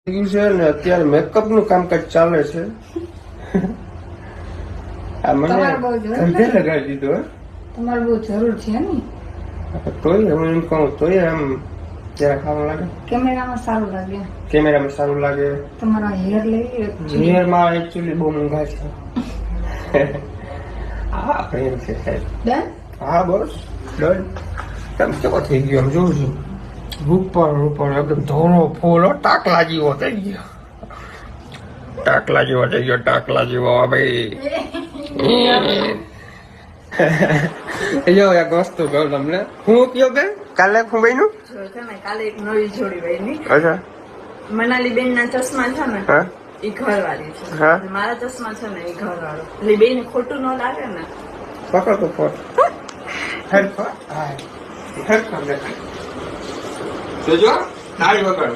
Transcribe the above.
છે ને અત્યારે મેકઅપ નું કામકાજ ચાલે છે. આ મને ધંધે લગાડી દીધો. તમારે બહુ જરૂર છે ને. તોય હું એમ કહું તોય આમ જરા ખાવા લાગે. કેમેરામાં સારું લાગે. કેમેરામાં સારું લાગે. તમારા હેર લઈ હેર માં એકચ્યુઅલી બહુ મોંઘા છે. હા એમ છે સાહેબ. ડન. હા બસ ડન. તમે કેવો થઈ ગયો આમ જોઉં છું. ઉપર એકદમ ધોળો ફૂલો ટાકલા જેવો થઈ ગયો. ટાકલા જેવો થઈ ગયો. ટાકલા જેવો ભાઈ. એક વસ્તુ કહું તમને. હું કયો બેન કાલે હું બન્યું. કાલે એક નવી જોડી બની. અચ્છા. મનાલી બેન ના ચશ્મા છે ને હા એ ઘરવાળી છે. હા. મારા ચશ્મા છે ને એ ઘરવાળો. એટલે બેન ખોટું ન લાગે ને. પકડ તો ફોટ. હેડ ફોટ. હા હેડ ફોટ. જોજો તાળી વગર.